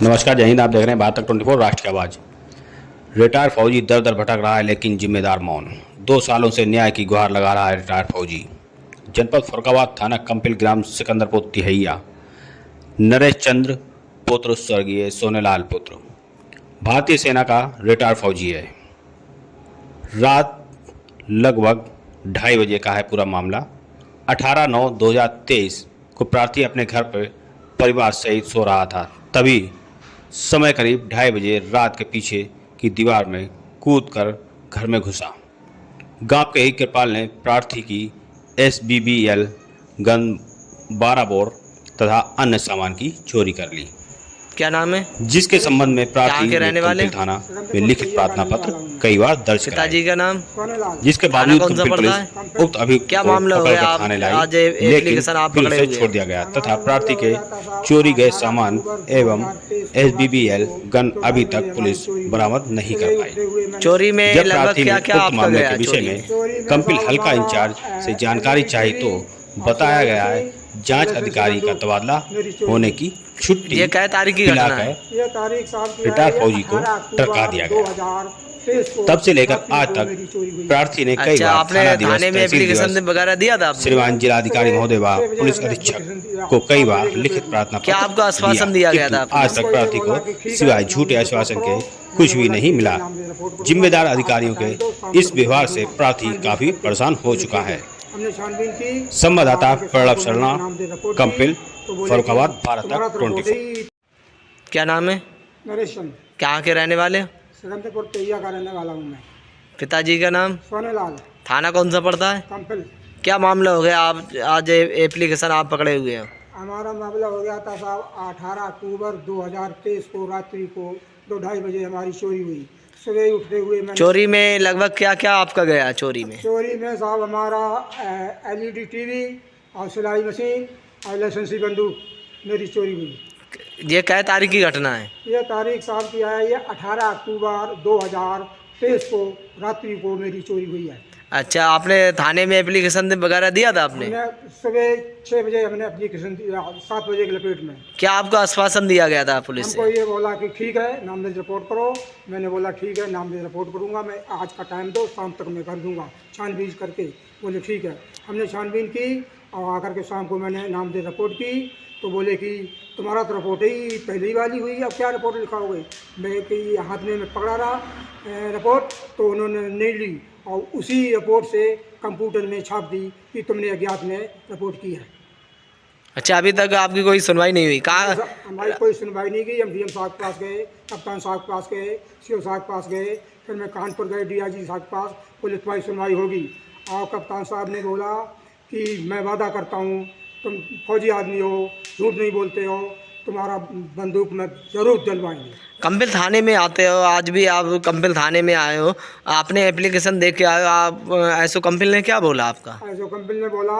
नमस्कार, जय हिंद। आप देख रहे हैं भारत 24 राष्ट्र की आवाज़। रिटायर्ड फौजी दर दर भटक रहा है लेकिन जिम्मेदार मौन। 2 सालों से न्याय की गुहार लगा रहा है रिटायर्ड फौजी। जनपद फरुखाबाद थाना कंपिल ग्राम सिकंदरपुर तिहैया नरेश चंद्र पुत्र स्वर्गीय सोनेलाल पुत्र भारतीय सेना का रिटायर्ड फौजी है। रात लगभग 2:30 बजे का है पूरा मामला। 18/9/2023 को प्रार्थी अपने घर पर परिवार सहित सो रहा था, तभी समय करीब 2:30 बजे रात के पीछे की दीवार में कूदकर घर में घुसा। गांव के ही कृपाल ने प्रार्थी की SBBL गन 12 बोर तथा अन्य सामान की चोरी कर ली। क्या नाम है? जिसके संबंध में प्रार्थी के रहने वाले? कंपिल थाना में लिखित प्रार्थना पत्र कई बार दर्ज कराया। पिताजी का नाम? जिसके थाना बावजूद कौन सा कंपिल पड़ता पुलिस उक्त अभियुक्त क्या को मामला हो पकड़ गया? कर आप थाने लाई, आज लेकिन एप्लीकेशन आप फिर पकड़े उसे हुए छोड़ दिया गया तथा प्रार्थी के चोरी गए सामान एवं SBBL गन अभी तक पुलिस बरामद नहीं कर पाई। चोरी में जब लगभग प्रार्थी ने क्या क्या उक्त आपका मामले गया के विषय चोरी में कंपिल हल्का इंचार्ज से जानकारी चाही तो बताया गया है जांच अधिकारी का तबादला होने की छुट्टी ये क्या तारीख की घटना है? रिटायर्ड फौजी को टरका दिया गया। तब से लेकर आज तक प्रार्थी ने कई अच्छा, बार आपने थाना दिवस, थाने में तहसील एप्लीकेशन दिवस, वगैरह दिया था आपने? श्रीमान जिलाधिकारी महोदय व पुलिस अधीक्षक को कई बार लिखित प्रार्थना क्या आपको आश्वासन दिया गया था? आज तक प्रार्थी को सिवाय झूठे आश्वासन के कुछ भी नहीं मिला। जिम्मेदार अधिकारियों के इस व्यवहार से प्रार्थी काफी परेशान हो चुका है। संवाददाता प्रणब शर्मा, कंपिल, फरुखाबाद, भारत 24। क्या नाम है? नरेश चंद्र, कहाँ के रहने वाले? सिकंदरपुर तिहैया का रहने वाला हूँ मैं। पिताजी का नाम? सोनेलाल। थाना कौन सा पड़ता है? कंपिल। क्या मामला हो गया? आप आज एप्लीकेशन आप पकड़े हुए हैं। हमारा मामला हो गया था साहब 18 अक्टूबर 2023 को रात्रि को 2-2:30 बजे हमारी चोरी हुई। सुबह उठते हुए मैंने चोरी में लगभग क्या क्या आपका गया चोरी में? चोरी में साहब हमारा LED TV और सिलाई मशीन और लाइसेंसी बंदूक मेरी चोरी हुई। ये क्या तारीख की घटना है? ये तारीख साहब की है, ये 18 अक्टूबर 2023 को रात्रि को मेरी चोरी हुई है। अच्छा, आपने थाने में एप्लीकेशन वगैरह दिया था आपने? हमने सुबह 6 बजे हमने एप्लीकेशन दिया, 7 बजे के लपेट में। क्या आपको आश्वासन दिया गया था पुलिस हमको से? ये बोला कि ठीक है नामजद रिपोर्ट करो। मैंने बोला ठीक है नामजद रिपोर्ट करूँगा, मैं आज का टाइम दो, शाम तक मैं कर दूँगा छानबीन करके। बोले ठीक है। हमने छानबीन की और आकर के शाम को मैंने नामजद रिपोर्ट की तो बोले कि तुम्हारा तो रिपोर्ट ही पहले ही वाली हुई, अब क्या रिपोर्ट लिखाओगे? मैं कि हाथ में मैं पकड़ा रहा रिपोर्ट, तो उन्होंने नहीं ली और उसी रिपोर्ट से कंप्यूटर में छाप दी कि तुमने अज्ञात में रिपोर्ट की है। अच्छा, अभी तक आपकी कोई सुनवाई नहीं हुई? कहाँ? हमारी कोई सुनवाई नहीं की। हम DM साहब के पास गए, कप्तान साहब के पास गए, CO साहब के पास गए, फिर मैं कानपुर गए DIG साहब के पास, बोले तुम्हारी सुनवाई होगी। और कप्तान साहब ने बोला कि मैं वादा करता हूँ तुम फौजी आदमी हो, झूठ नहीं बोलते हो, तुम्हारा बंदूक में ज़रूर दिलवाएंगे। कंपिल थाने में आते हो, आज भी आप कंपिल थाने में आए हो, आपने एप्लीकेशन दे के आए हो, आप ऐसो कंपिल ने क्या बोला आपका? ऐसो कंपिल ने बोला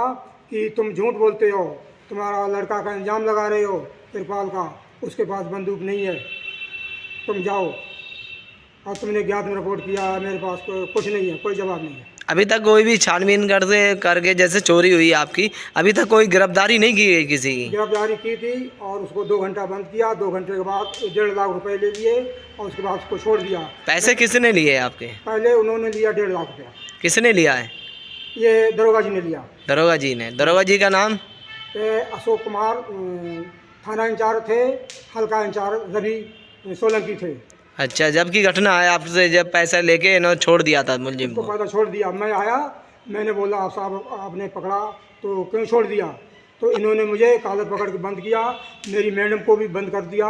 कि तुम झूठ बोलते हो, तुम्हारा लड़का का इल्ज़ाम लगा रहे हो तिरपाल का, उसके पास बंदूक नहीं है, तुम जाओ। और तुमने ज्ञात में रिपोर्ट किया, मेरे पास कुछ नहीं है, कोई जवाब नहीं है। अभी तक कोई भी छानबीन करके जैसे चोरी हुई आपकी, अभी तक कोई गिरफ्तारी नहीं की गई किसी की? गिरफ्तारी की थी और उसको 2 घंटा बंद किया। 2 घंटे के बाद 1.5 लाख रुपए ले लिए और उसके बाद उसको छोड़ दिया। पैसे किसने लिए आपके? पहले उन्होंने लिया 1.5 लाख रुपया। किसने लिया है? ये दरोगा जी ने लिया। दरोगा जी ने? दरोगा जी का नाम? अशोक कुमार थाना इंचार्ज थे, हल्का इंचार्ज रवि सोलंकी थे। अच्छा, जब की घटना है आपसे जब पैसा लेके इन्होंने छोड़ दिया था मुलजिम उसको को? पैसा छोड़ दिया। मैं आया, मैंने बोला आप साहब आपने पकड़ा तो क्यों छोड़ दिया? तो इन्होंने मुझे कालर पकड़ के बंद किया, मेरी मैडम को भी बंद कर दिया।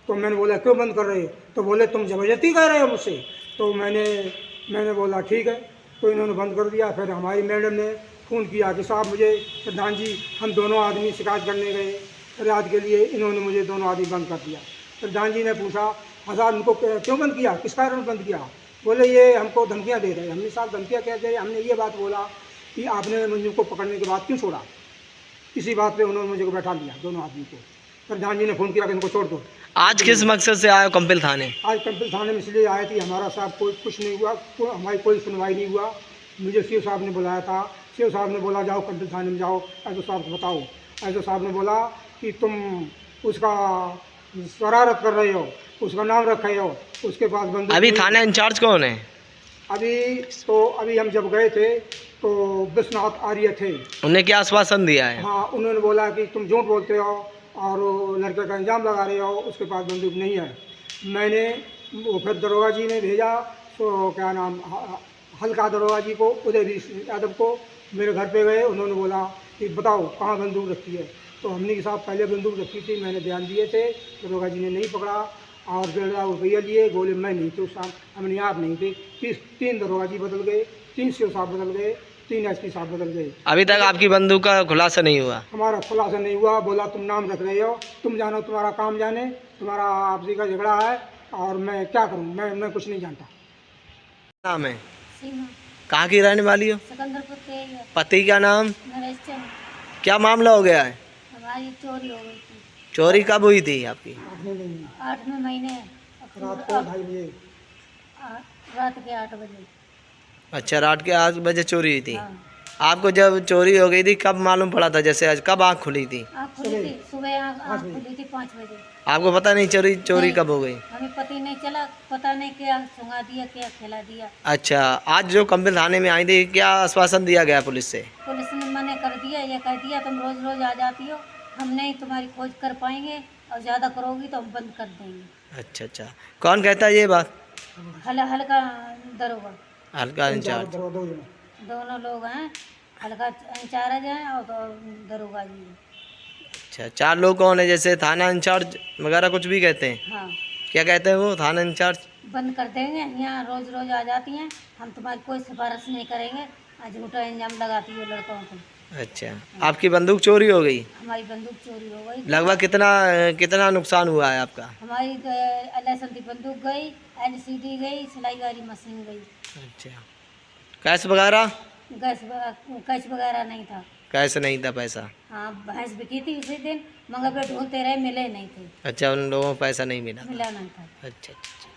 तो मैंने बोला क्यों बंद कर रहे हो? तो बोले तुम ज़बरदस्ती कर रहे हो मुझसे। तो मैंने बोला ठीक है, तो इन्होंने बंद कर दिया। फिर हमारी मैडम ने फ़ोन किया कि साहब मुझे प्रधान जी हम दोनों आदमी शिकायत करने गए फरियाद के लिए, इन्होंने मुझे दोनों आदमी बंद कर दिया। प्रधान जी ने पूछा हज़ार उनको क्यों बंद किया, किस कारण बंद किया? बोले ये हमको धमकियाँ दे रहे हैं। हमने साहब धमकियाँ क्या दे रहे? हमने ये बात बोला कि आपने मुझे को पकड़ने के बाद क्यों छोड़ा? इसी बात पे उन्होंने मुझे को बैठा लिया दोनों आदमी को। प्रधान जी ने फ़ोन किया कि इनको छोड़ दो। आज किस मकसद से आए हो कंपिल थाने? आज कंपिल थाने में इसलिए आए थे, हमारा साहब कुछ नहीं हुआ, हमारी कोई सुनवाई नहीं हुआ। मुझे CO साहब ने बुलाया था। CO साहब ने बोला जाओ कंपिल थाने में जाओ, ऐसो साहब को बताओ। ऐसो साहब ने बोला कि तुम उसका शरारत कर रहे हो, उसका नाम रखे हो, उसके पास बंदूक अभी नहीं- थाना इंचार्ज कौन है? अभी हम जब गए थे तो विश्वनाथ आर्य थे। उन्हें क्या आश्वासन दिया है? हाँ, उन्होंने बोला कि तुम झूठ बोलते हो और वो लड़के का इल्ज़ाम लगा रहे हो, उसके पास बंदूक नहीं है। मैंने वो फिर दरोगा जी ने भेजा, तो क्या नाम हल्का दरोगा जी को, उदय यादव को, मेरे घर पे गए। उन्होंने बोला कि बताओ कहाँ बंदूक रखी है। तो हमने के साथ पहले बंदूक रखी थी, मैंने ध्यान दिए थे, दरोगा जी ने नहीं पकड़ा और 1,500 रुपया लिए। बोले मैं नहीं थे उस शाम, हमने आप नहीं थे। 3 दरोगा जी बदल गए, 3 सीओ साहब बदल गए, 3 एसपी साहब बदल गए। अभी तक आपकी बंदूक का खुलासा नहीं हुआ? हमारा खुलासा नहीं हुआ। बोला तुम नाम रख रहे हो, तुम जानो, तुम्हारा काम जाने, तुम्हारा आपसी का झगड़ा है और मैं क्या करूं, मैं कुछ नहीं जानता। नाम है? सीमा कहाँ की रहने वाली हो? सिकंदरपुर के है, पति का नाम? नरेश चंद। क्या मामला हो गया है? हमारी चोरी हो गई थी चोरी कब हुई थी आपकी? 8वें महीने रात को 2:30 बजे रात के 8 बजे। अच्छा, रात के 8 बजे चोरी हुई थी। हाँ, आपको जब चोरी हो गई थी कब मालूम पड़ा था? जैसे आज कब आँख खुली थी? आँख खुली थी सुबह, आँख खुली थी 5 बजे। आपको पता नहीं चोरी नहीं। कब हो गई? हमें पता ही नहीं चला, पता नहीं क्या सुंगा दिया, क्या खिला दिया। अच्छा, आज जो कंपिल थाने में आई थी, क्या आश्वासन दिया गया पुलिस से? पुलिस ने मना कर दिया, ये कह दिया तुम रोज रोज आ जाती हो, हम नहीं तुम्हारी खोज कर पाएंगे और ज़्यादा करोगी तो हम बंद कर देंगे। अच्छा अच्छा, कौन कहता है ये बात? हल्का दरोगा, हल्का इंचार्ज। दोनों लोग हैं, हल्का इंचार्ज हैं और दरोगा जी हैं। अच्छा, 4 लोग कौन है? जैसे थाना इंचार्ज वगैरह कुछ भी कहते हैं? हाँ, क्या कहते हैं वो थाना इंचार्ज? बंद कर देंगे, यहाँ रोज रोज आ जाती हैं, हम तुम्हारी कोई सिफारिश नहीं करेंगे, आज झूठा इल्जाम लगाती हो लड़कों को। अच्छा, आपकी बंदूक चोरी हो गई? हमारी बंदूक चोरी हो गई। लगभग कितना नुकसान हुआ है आपका? हमारी लाइसेंस की बंदूक गई, LCD गई, सिलाई वाली मशीन गई। अच्छा, कैश वगैरह? कैश वगैरह नहीं था। कैश नहीं था पैसा? हाँ, भैंस बिकी थी उसी दिन, मगर पे ढूंढते रहे, मिले नहीं थे, अच्छा, उन लोगों को पैसा नहीं मिला? मिला नहीं था। अच्छा अच्छा।